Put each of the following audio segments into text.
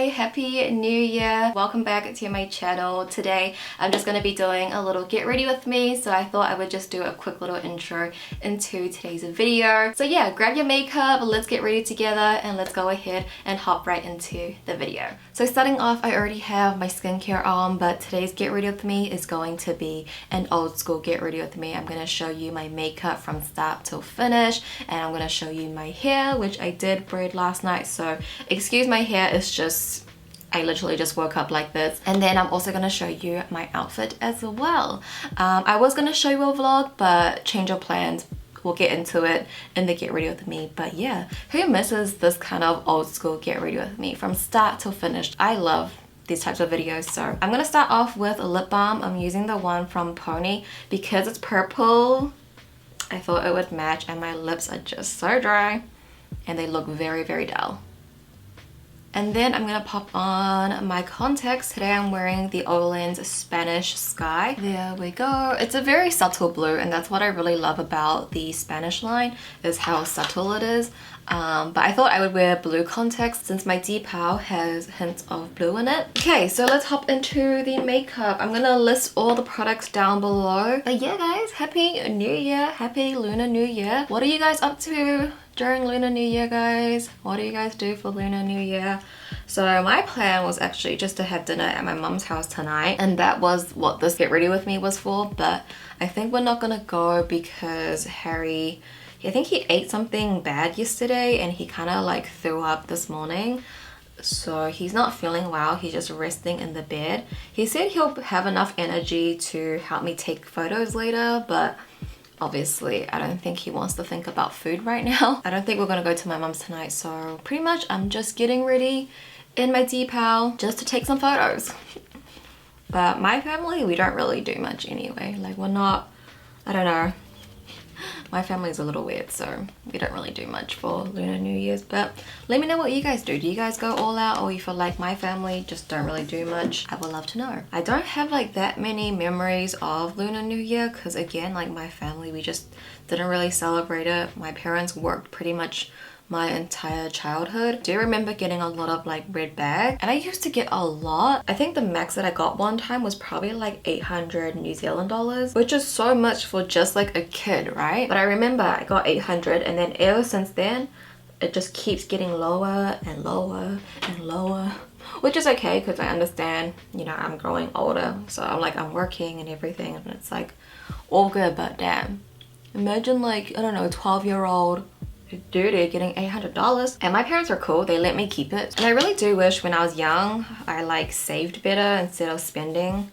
Happy New Year! Welcome back to my channel. Today I'm just going to be doing a little get ready with me, so I thought I would just do a quick little intro into today's video. So yeah, grab your makeup, let's get ready together and let's go ahead and hop right into the video. So starting off, I already have my skincare on, but today's get ready with me is going to be an old school get ready with me. I'm going to show you my makeup from start till finish, and I'm going to show you my hair, which I did braid last night, so excuse my hair, it's just I literally just woke up like this. And then I'm also going to show you my outfit as well. I was going to show you a vlog, but change of plans. We'll get into it in the get ready with me. But yeah, who misses this kind of old school get ready with me from start till finish? I love these types of videos. So I'm going to start off with a lip balm. I'm using the one from Pony because it's purple. I thought it would match, and my lips are just so dry and they look very, very dull. And then I'm gonna pop on my contacts. Today I'm wearing the Olens Spanish Sky. There we go. It's a very subtle blue, and that's what I really love about the Spanish line, is how subtle it is. But I thought I would wear blue contacts since my decal has hints of blue in it. Okay, so let's hop into the makeup. I'm gonna list all the products down below. But yeah guys, Happy New Year, Happy Lunar New Year. What are you guys up to during Lunar New Year, guys? What do you guys do for Lunar New Year? So my plan was actually just to have dinner at my mum's house tonight, and that was what this get ready with me was for, but I think we're not gonna go because Harry, I think he ate something bad yesterday and he kind of like threw up this morning. So he's not feeling well, he's just resting in the bed. He said he'll have enough energy to help me take photos later, but obviously I don't think he wants to think about food right now. I don't think we're gonna go to my mum's tonight, so pretty much I'm just getting ready in my decal just to take some photos. But my family, we don't really do much anyway. Like, we're not, I don't know, my family is a little weird, so we don't really do much for Lunar New Year's. But let me know what you guys do. Do you guys go all out, or you feel like my family just don't really do much? I would love to know. I don't have like that many memories of Lunar New Year because, again, like my family, we just didn't really celebrate it. My parents worked pretty much my entire childhood. I do remember getting a lot of like red bag, and I used to get a lot. I think the max that I got one time was probably like 800 New Zealand dollars, which is so much for just like a kid, right? But I remember I got 800, and then ever since then it just keeps getting lower and lower and lower, which is okay because I understand, you know, I'm growing older, so I'm working and everything, and it's like all good. But damn, imagine like, I don't know, a 12-year-old dude getting $800. And my parents are cool, they let me keep it. And I really do wish when I was young I like saved better instead of spending.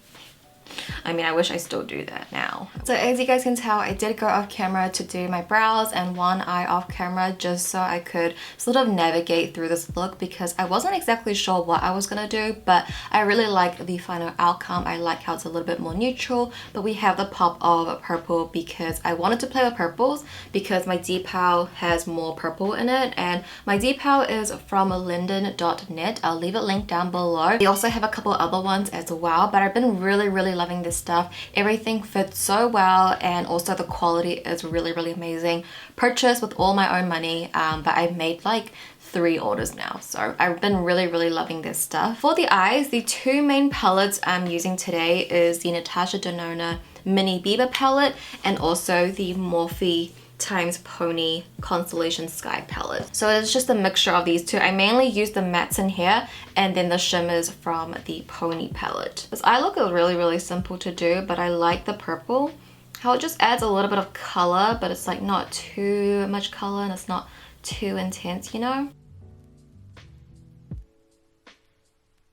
I mean, I wish I still do that now. So as you guys can tell, I did go off camera to do my brows and one eye off camera just so I could sort of navigate through this look, because I wasn't exactly sure what I was gonna do, but I really like the final outcome. I like how it's a little bit more neutral, but we have the pop of purple because I wanted to play with purples because my decal has more purple in it, and my decal is from linden.net. I'll leave it linked down below. We also have a couple other ones as well, but I've been really loving this stuff. Everything fits so well, and also the quality is really amazing. Purchased with all my own money, but I've made like 3 orders now, so I've been really loving this stuff. For the eyes, the 2 main palettes I'm using today is the Natasha Denona Mini Biba palette and also the Morphe times Pony Constellation Sky palette. So it's just a mixture of these 2. I mainly use the mattes in here and then the shimmers from the Pony palette. This eye look is really simple to do, but I like the purple, how it just adds a little bit of color, but it's like not too much color and it's not too intense, you know?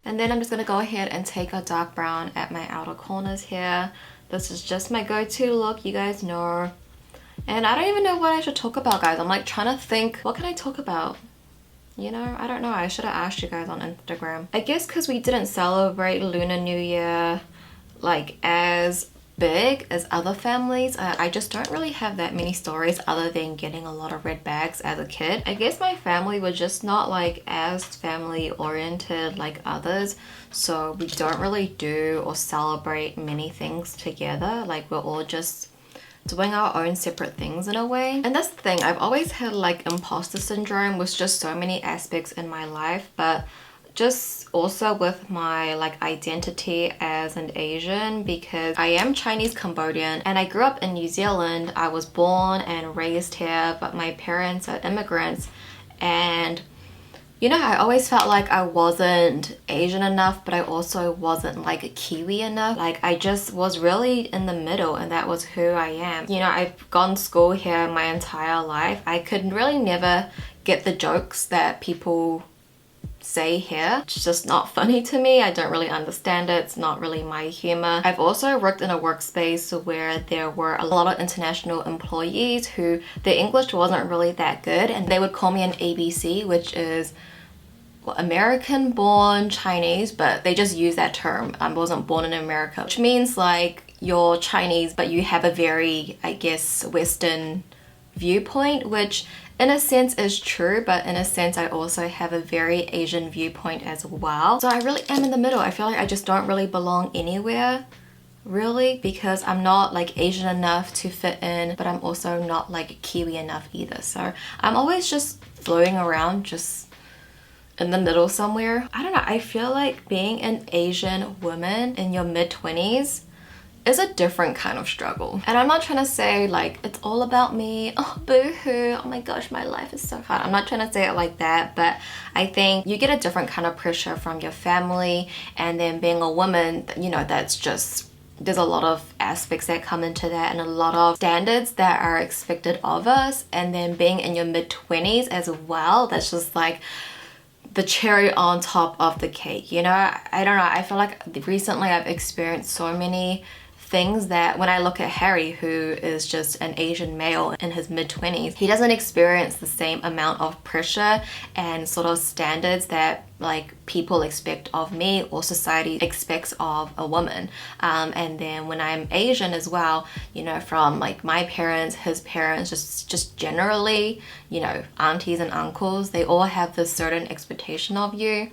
And then I'm just gonna go ahead and take a dark brown at my outer corners here. This is just my go-to look, you guys know. And I don't even know what I should talk about, guys. I'm like trying to think, what can I talk about? You know, I don't know. I should have asked you guys on Instagram. I guess because we didn't celebrate Lunar New Year like as big as other families. I just don't really have that many stories other than getting a lot of red bags as a kid. I guess my family was just not like as family oriented like others, so we don't really do or celebrate many things together. Like we're all just doing our own separate things in a way. And that's the thing, I've always had like imposter syndrome with just so many aspects in my life, but just also with my like identity as an Asian, because I am Chinese Cambodian and I grew up in New Zealand. I was born and raised here, but my parents are immigrants, and you know, I always felt like I wasn't Asian enough, but I also wasn't like a Kiwi enough. Like I just was really in the middle, and that was who I am. You know, I've gone to school here my entire life. I could really never get the jokes that people say here. It's just not funny to me. I don't really understand it. It's not really my humor. I've also worked in a workspace where there were a lot of international employees who their English wasn't really that good, and they would call me an ABC, which is American born Chinese, but they just use that term. I wasn't born in America, which means like you're Chinese but you have a very, I guess, Western viewpoint, which in a sense is true, but in a sense I also have a very Asian viewpoint as well. So I really am in the middle. I feel like I just don't really belong anywhere really, because I'm not like Asian enough to fit in, but I'm also not like Kiwi enough either. So I'm always just floating around, just in the middle somewhere. I don't know, I feel like being an Asian woman in your mid-20s is a different kind of struggle. And I'm not trying to say like it's all about me, oh boo-hoo, oh my gosh, my life is so hard. I'm not trying to say it like that, but I think you get a different kind of pressure from your family, and then being a woman, you know, that's just, there's a lot of aspects that come into that and a lot of standards that are expected of us. And then being in your mid-20s as well, that's just like the cherry on top of the cake, you know? I don't know, I feel like recently I've experienced so many things that when I look at Harry, who is just an Asian male in his mid-20s, he doesn't experience the same amount of pressure and sort of standards that like people expect of me or society expects of a woman. And then when I'm Asian as well, you know, from like my parents, his parents, just generally, you know, aunties and uncles, they all have this certain expectation of you.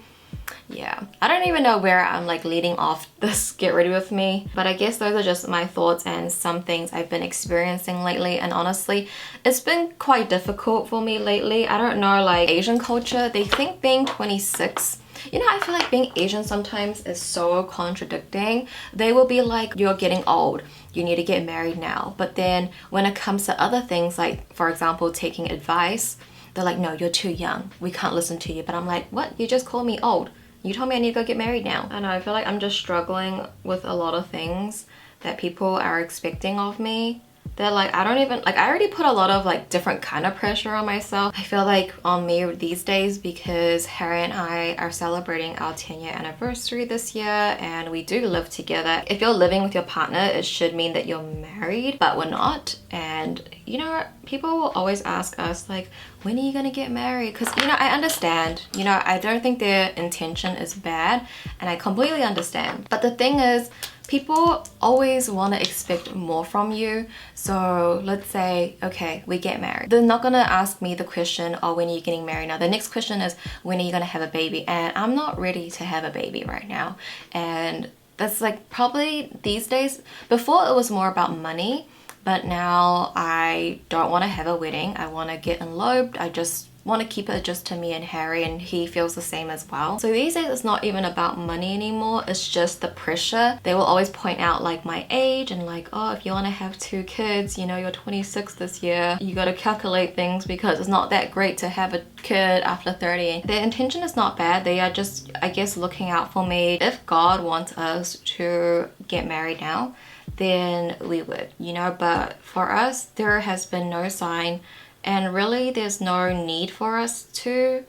Yeah, I don't even know where I'm like leading off this get ready with me, but I guess those are just my thoughts and some things I've been experiencing lately. And honestly, it's been quite difficult for me lately. I don't know, like Asian culture, they think being 26, you know, I feel like being Asian sometimes is so contradicting. They will be like, you're getting old, you need to get married now. But then when it comes to other things, like for example taking advice, they're like, no, you're too young, we can't listen to you. But I'm like, what? You just called me old. You told me I need to go get married now. I know, I feel like I'm just struggling with a lot of things that people are expecting of me. They're like, I don't even, like I already put a lot of like different kind of pressure on myself. I feel like on me these days, because Harry and I are celebrating our 10-year anniversary this year and we do live together. If you're living with your partner, it should mean that you're married, but we're not. And you know, people will always ask us like, when are you gonna get married? Because you know, I understand, you know, I don't think their intention is bad and I completely understand. But the thing is, people always want to expect more from you. So let's say, okay, we get married. They're not gonna ask me the question, oh, when are you getting married now? The next question is, when are you gonna have a baby? And I'm not ready to have a baby right now. And that's like probably these days, before it was more about money, but now I don't want to have a wedding. I want to get eloped. I just want to keep it just to me and Harry, and he feels the same as well. So these days it's not even about money anymore, it's just the pressure. They will always point out like my age and like, oh, if you want to have 2 kids, you know, you're 26 this year, you got to calculate things because it's not that great to have a kid after 30. Their intention is not bad, they are just, I guess, looking out for me. If God wants us to get married now, then we would, you know, but for us there has been no sign. And really there's no need for us to,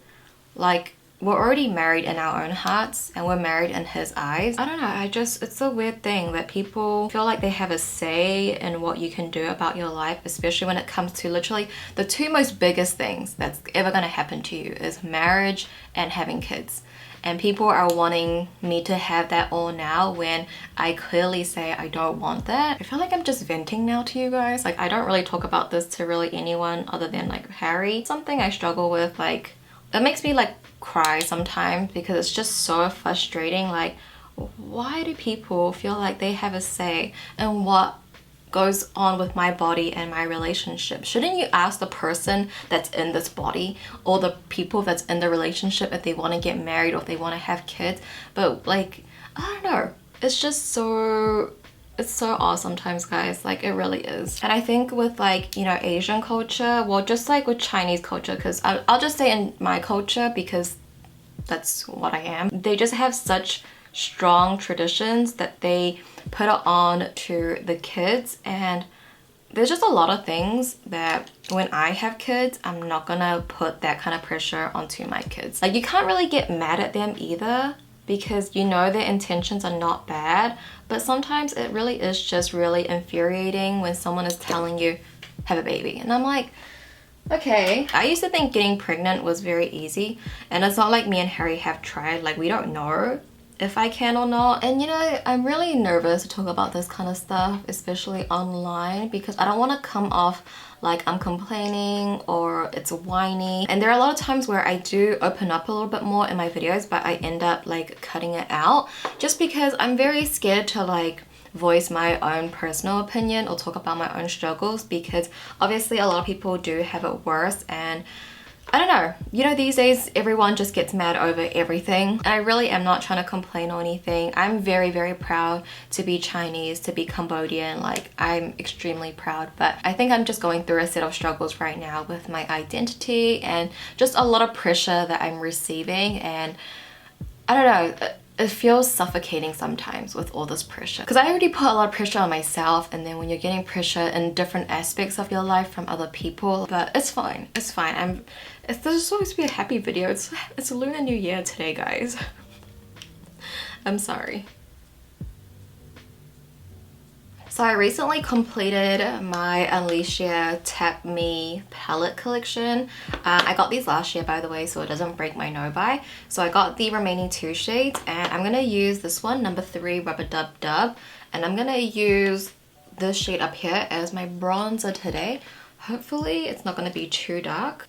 like, we're already married in our own hearts and we're married in his eyes. I don't know, it's a weird thing that people feel like they have a say in what you can do about your life, especially when it comes to literally the 2 most biggest things that's ever gonna happen to you is marriage and having kids. and people are wanting me to have that all now when I clearly say I don't want that. I feel like I'm just venting now to you guys. Like, I don't really talk about this to really anyone other than like Harry. Something I struggle with, like, it makes me like cry sometimes because it's just so frustrating. Like, why do people feel like they have a say in what goes on with my body and my relationship? Shouldn't you ask the person that's in this body or the people that's in the relationship if they want to get married or if they want to have kids? But like, I don't know, it's just so, it's so odd sometimes, guys. Like, it really is. And I think with like, you know, Asian culture, well, just like with Chinese culture, because I'll just say in my culture because that's what I am, they just have such strong traditions that they put it on to the kids, and there's just a lot of things that when I have kids, I'm not gonna put that kind of pressure onto my kids. Like, you can't really get mad at them either because you know their intentions are not bad, but sometimes it really is just really infuriating when someone is telling you have a baby, and I'm like, okay. I used to think getting pregnant was very easy, and it's not like me and Harry have tried. Like, we don't know if I can or not. And you know, I'm really nervous to talk about this kind of stuff, especially online, because I don't want to come off like I'm complaining or it's whiny. And there are a lot of times where I do open up a little bit more in my videos, but I end up like cutting it out just because I'm very scared to like voice my own personal opinion or talk about my own struggles, because obviously a lot of people do have it worse. And I don't know, you know, these days everyone just gets mad over everything. And I really am not trying to complain or anything. I'm very, very proud to be Chinese, to be Cambodian. Like, I'm extremely proud, but I think I'm just going through a set of struggles right now with my identity and just a lot of pressure that I'm receiving. And I don't know, it feels suffocating sometimes with all this pressure, because I already put a lot of pressure on myself, and then when you're getting pressure in different aspects of your life from other people. But it's fine, it's fine. This is supposed to be a happy video. It's Lunar New Year today, guys. I'm sorry. So I recently completed my Unleashia Tap Me palette collection. I got these last year, by the way, so it doesn't break my no buy. So I got the remaining 2 shades, and I'm gonna use this one, number 3, Rubber Dub Dub, and I'm gonna use this shade up here as my bronzer today. Hopefully it's not gonna be too dark.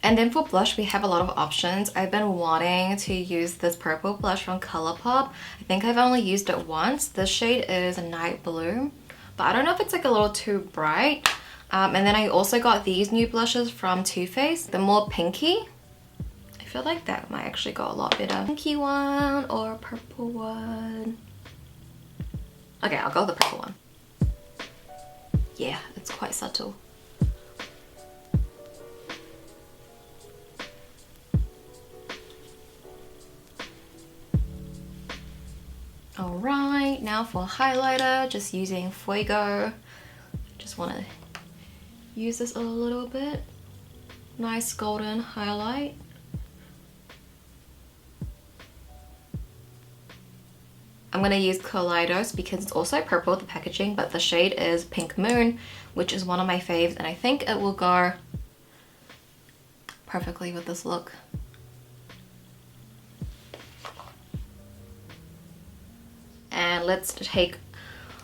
And then for blush, we have a lot of options. I've been wanting to use this purple blush from Colourpop. I think I've only used it once. This shade is a Night Blue, but I don't know if it's like a little too bright. And then I also got these new blushes from Too Faced, the more pinky. I feel like that might actually go a lot better. Pinky one or purple one. Okay, I'll go with the purple one. Yeah, it's quite subtle. Alright, now for highlighter, just using Fuego. Just want to use this a little bit. Nice golden highlight. I'm going to use Kaleidos because it's also purple, the packaging, but the shade is Pink Moon, which is one of my faves, and I think it will go perfectly with this look. And let's take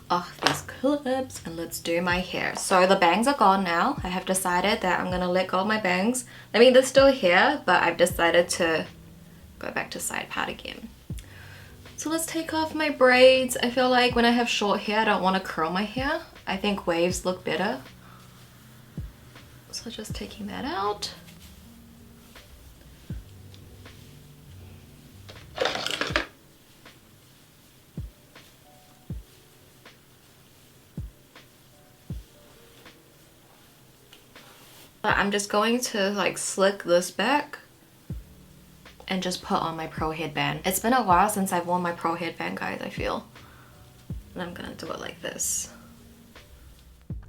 off these clips and let's do my hair. So the bangs are gone now. I have decided that I'm gonna let go of my bangs. I mean, they're still here, but I've decided to go back to side part again. So let's take off my braids. I feel like when I have short hair, I don't want to curl my hair. I think waves look better. So just taking that out. I'm just going to like slick this back and just put on my pro headband. It's been a while since I've worn my pro headband, guys, I feel. And I'm gonna do it like this.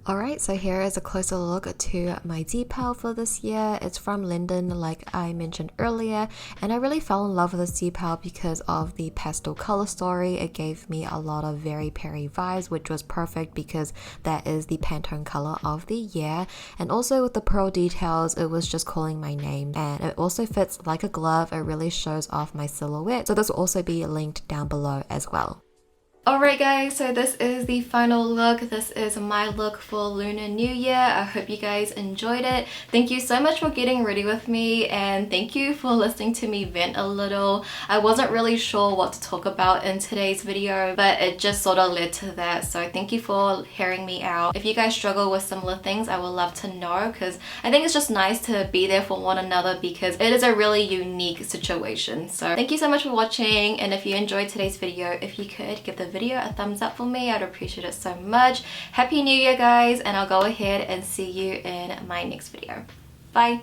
Alright, so here is a closer look to my detail for this year. It's from Linden, like I mentioned earlier, and I really fell in love with this detail because of the pastel color story. It gave me a lot of very Perry vibes, which was perfect because that is the Pantone color of the year. And also with the pearl details, it was just calling my name, and it also fits like a glove. It really shows off my silhouette, so this will also be linked down below as well. Alright guys, so this is the final look. This is my look for Lunar New Year. I hope you guys enjoyed it. Thank you so much for getting ready with me, and thank you for listening to me vent a little. I wasn't really sure what to talk about in today's video, but it just sort of led to that, so thank you for hearing me out. If you guys struggle with similar things, I would love to know, because I think it's just nice to be there for one another because it is a really unique situation. So thank you so much for watching, and if you enjoyed today's video, if you could give the video a thumbs up for me, I'd appreciate it so much. Happy New Year guys, and I'll go ahead and see you in my next video. Bye.